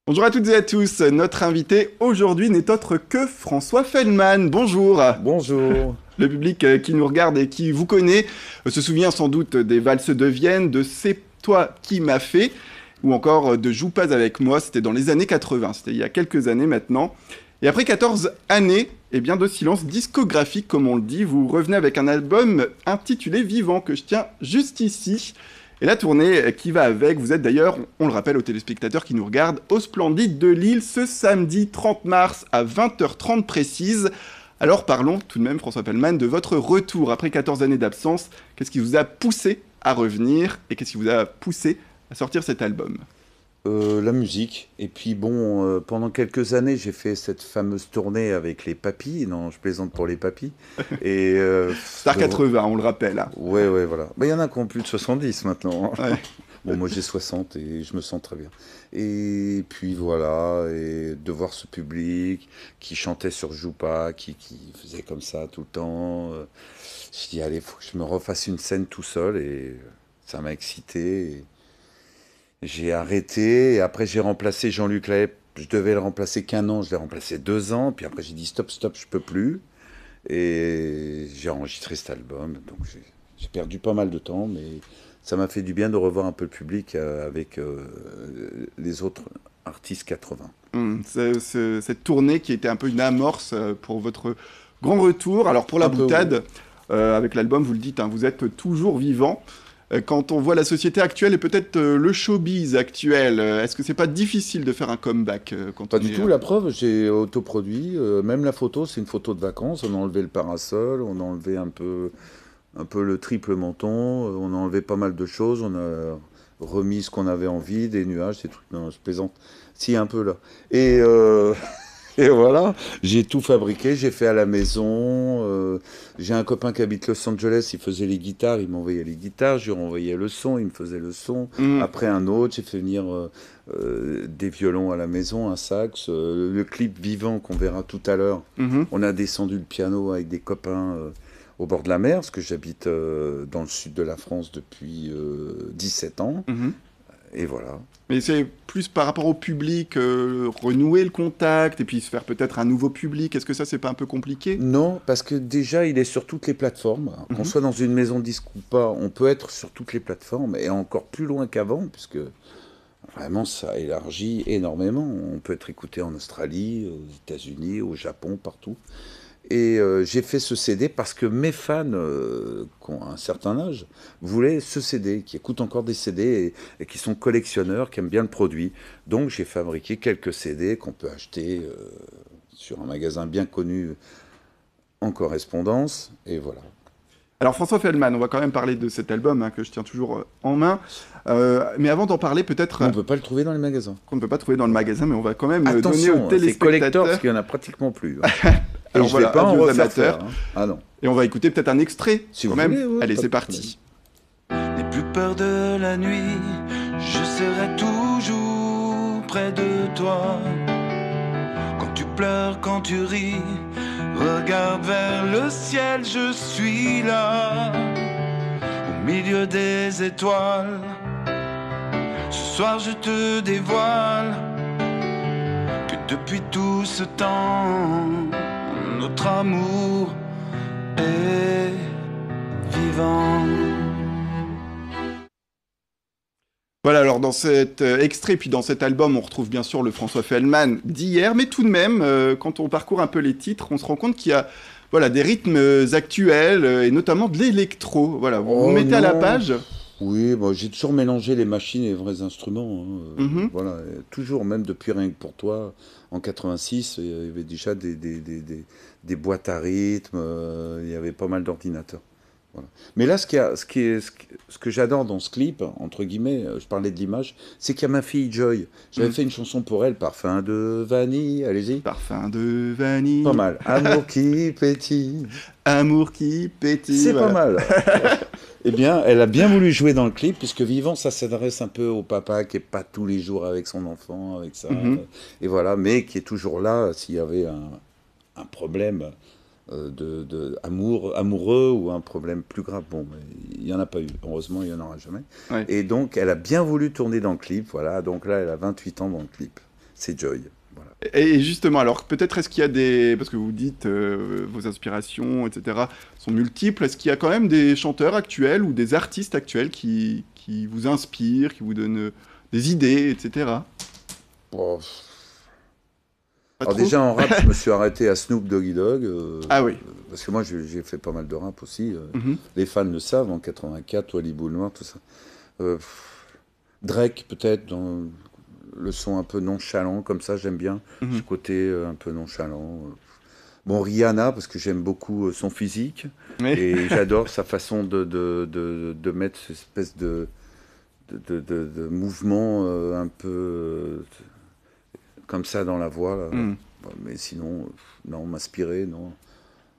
Bonjour à toutes et à tous, notre invité aujourd'hui n'est autre que François Feldman. Bonjour. Bonjour. Le public qui nous regarde et qui vous connaît se souvient sans doute des valses de Vienne, de C'est toi qui m'as fait, ou encore de Joue pas avec moi, c'était dans les années 80, c'était il y a quelques années maintenant. Et après 14 années, et bien de silence discographique comme on le dit, vous revenez avec un album intitulé Vivant que je tiens juste ici. Et la tournée qui va avec, vous êtes d'ailleurs, on le rappelle aux téléspectateurs qui nous regardent, au Splendide de Lille ce samedi 30 mars à 20h30 précise. Alors parlons tout de même, François Feldman, de votre retour après 14 années d'absence. Qu'est-ce qui vous a poussé à revenir et qu'est-ce qui vous a poussé à sortir cet album ? La musique. Et puis bon, pendant quelques années, j'ai fait cette fameuse tournée avec les Papis. Non, je plaisante pour les Papis. Et Star 80, on le rappelle. Hein. Ouais, voilà. Mais il y en a qui ont plus de 70 maintenant. Ouais. Bon, moi j'ai 60 et je me sens très bien. Et puis voilà, et de voir ce public qui chantait sur Joue pas, qui faisait comme ça tout le temps. Je dis, allez, il faut que je me refasse une scène tout seul. Et ça m'a excité. J'ai arrêté et après j'ai remplacé Jean-Luc Lahaye. Je devais le remplacer qu'un an, je l'ai remplacé 2 ans. Puis après j'ai dit stop, je peux plus. Et j'ai enregistré cet album. Donc j'ai perdu pas mal de temps, mais ça m'a fait du bien de revoir un peu le public avec les autres artistes 80. Cette tournée qui était un peu une amorce pour votre grand retour. Alors pour la Un peu, boutade, avec l'album, vous le dites, hein, vous êtes toujours vivant. Quand on voit la société actuelle et peut-être le showbiz actuel, est-ce que c'est pas difficile de faire un comeback quand Pas on du est... tout, la preuve, j'ai autoproduit. Même la photo, c'est une photo de vacances. On a enlevé le parasol, on a enlevé un peu le triple menton, on a enlevé pas mal de choses, on a remis ce qu'on avait envie, des nuages, des trucs. Non, je plaisante. Si, un peu là. Et, et voilà, j'ai tout fabriqué, j'ai fait à la maison. J'ai un copain qui habite Los Angeles, il faisait les guitares, il m'envoyait les guitares, je lui renvoyais le son, il me faisait le son. Mm. Après un autre, j'ai fait venir des violons à la maison, un sax, le clip Vivant qu'on verra tout à l'heure. Mhm. On a descendu le piano avec des copains au bord de la mer, parce que j'habite dans le sud de la France depuis 17 ans. Mhm. Et voilà. Mais c'est plus par rapport au public, renouer le contact et puis se faire peut-être un nouveau public. Est-ce que ça, c'est pas un peu compliqué ? Non, parce que déjà, il est sur toutes les plateformes. Qu'on soit dans une maison de disque ou pas, on peut être sur toutes les plateformes et encore plus loin qu'avant, puisque vraiment, ça élargit énormément. On peut être écouté en Australie, aux États-Unis, au Japon, partout. Et j'ai fait ce CD parce que mes fans, qui ont un certain âge, voulaient ce CD, qui écoutent encore des CD et qui sont collectionneurs, qui aiment bien le produit. Donc j'ai fabriqué quelques CD qu'on peut acheter sur un magasin bien connu en correspondance. Et voilà. Alors François Feldman, on va quand même parler de cet album hein, que je tiens toujours en main. Mais avant d'en parler, peut-être On ne peut pas le trouver dans les magasins. qu'on ne peut pas trouver dans le magasin, mais on va quand même donner Attention, aux c'est collector téléspectateurs. parce qu'il n'y en a pratiquement plus. Et Alors je voilà, vais pas en adieu aux refaire amateurs. faire, hein. Ah non. Et on va écouter peut-être un extrait Si quand vous même. voulez, ouais, Allez, pas c'est de parti. N'aie plus peur de la nuit, je serai toujours près de toi. Quand tu pleures, quand tu ris, regarde vers le ciel, je suis là, au milieu des étoiles. Ce soir je te dévoile que depuis tout ce temps, notre amour est vivant. Voilà, alors dans cet extrait, puis dans cet album, on retrouve bien sûr le François Feldman d'hier, mais tout de même, quand on parcourt un peu les titres, on se rend compte qu'il y a voilà, des rythmes actuels, et notamment de l'électro. Voilà, vous vous mettez à la non. page. Oui, bon, j'ai toujours mélangé les machines et les vrais instruments. Hein. Mhm. Voilà, toujours, même depuis Rien que pour toi, en 86, il y avait déjà des boîtes à rythme, il y avait pas mal d'ordinateurs. Voilà. Mais là, ce que j'adore dans ce clip, entre guillemets, je parlais de l'image, c'est qu'il y a ma fille Joy. J'avais fait une chanson pour elle, Parfum de vanille, allez-y. Parfum de vanille. Pas mal. Amour qui pétille. Amour qui pétille. C'est voilà. pas mal. Eh bien, elle a bien voulu jouer dans le clip, puisque Vivant, ça s'adresse un peu au papa qui n'est pas tous les jours avec son enfant, avec ça. Et voilà, mais qui est toujours là s'il y avait un problème amoureux ou un problème plus grave. Bon, il n'y en a pas eu. Heureusement, il n'y en aura jamais. Ouais. Et donc, elle a bien voulu tourner dans le clip. Voilà, donc là, elle a 28 ans dans le clip. c'est Joy. Voilà. Et justement, alors peut-être est-ce qu'il y a des... Parce que vous dites vos inspirations, etc. sont multiples. Est-ce qu'il y a quand même des chanteurs actuels ou des artistes actuels qui vous inspirent, qui vous donnent des idées, etc. Oh. Pas Alors trop déjà en rap, je me suis arrêté à Snoop Doggy Dogg. Ah oui. Parce que moi, j'ai fait pas mal de rap aussi. Mhm. Les fans le savent, en 84, Wally Boule Noir, tout ça. Drake, peut-être, dans le son un peu nonchalant, comme ça, j'aime bien. Mhm. Ce côté un peu nonchalant. Bon, Rihanna, parce que j'aime beaucoup son physique. Oui. Et j'adore sa façon de mettre cette espèce de mouvement un peu comme ça dans la voix. Là. Mhm. Bon, mais sinon, non, m'inspirer, non.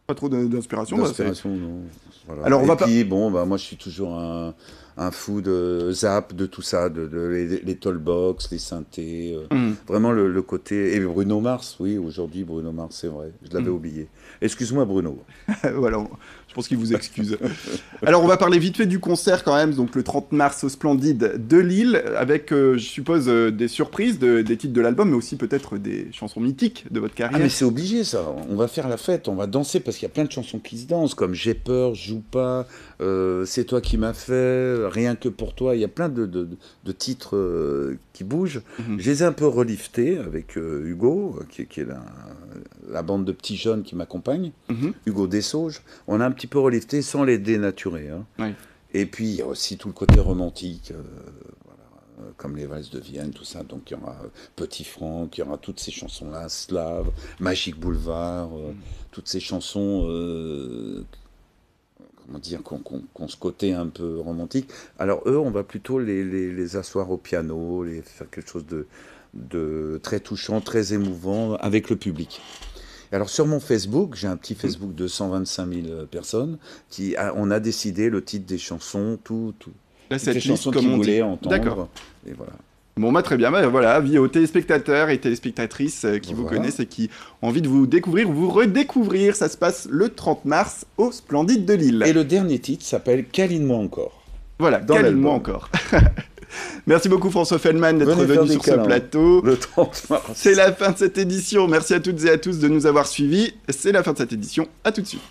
Pas trop d'inspiration. D'inspiration, non. Voilà. Alors, on va puis, bon, bah, moi, je suis toujours un fou de Zap, de tout ça, les Tollbox, les synthés. Vraiment le côté... Et Bruno Mars, oui, aujourd'hui, Bruno Mars, c'est vrai. Je l'avais oublié. Excuse-moi, Bruno. Voilà, je pense qu'il vous excuse. Alors, on va parler vite fait du concert quand même, donc le 30 mars au Splendide de Lille, avec, je suppose, des surprises, des titres de l'album, mais aussi peut-être des chansons mythiques de votre Ah, carrière. mais c'est obligé, ça. On va faire la fête, on va danser, parce qu'il y a plein de chansons qui se dansent, comme J'ai peur, Joue pas, C'est toi qui m'as fait, Rien que pour toi. Il y a plein de titres qui bougent. Je les ai un peu reliftés avec Hugo, qui est la bande de petits jeunes qui m'accompagne, Hugo Dessauges. On a un petit peu relifté sans les dénaturer. Hein. Oui. Et puis, il y a aussi tout le côté romantique, comme les valses de Vienne, tout ça. Donc, il y aura Petit Franck, il y aura toutes ces chansons-là, Slave, Magique Boulevard, toutes ces chansons, comment dire, qu'on ce côté un peu romantique. Alors, eux, on va plutôt les asseoir au piano, les faire quelque chose de très touchant, très émouvant avec le public. Alors sur mon Facebook, j'ai un petit Facebook de 125 000 personnes, on a décidé le titre des chansons, Là, cette les liste, chansons comme qu'ils on dit. voulaient entendre. D'accord. Et voilà. Bon, bah, très bien. Bah, voilà, avis aux téléspectateurs et téléspectatrices qui vous connaissent et qui ont envie de vous découvrir ou vous redécouvrir. Ça se passe le 30 mars au Splendide de Lille. Et le dernier titre s'appelle Câline-moi encore. Voilà, câline-moi encore. Merci beaucoup François Feldman d'être venu sur ce plateau. Le 30 mars. C'est la fin de cette édition. Merci à toutes et à tous de nous avoir suivis. C'est la fin de cette édition. À tout de suite.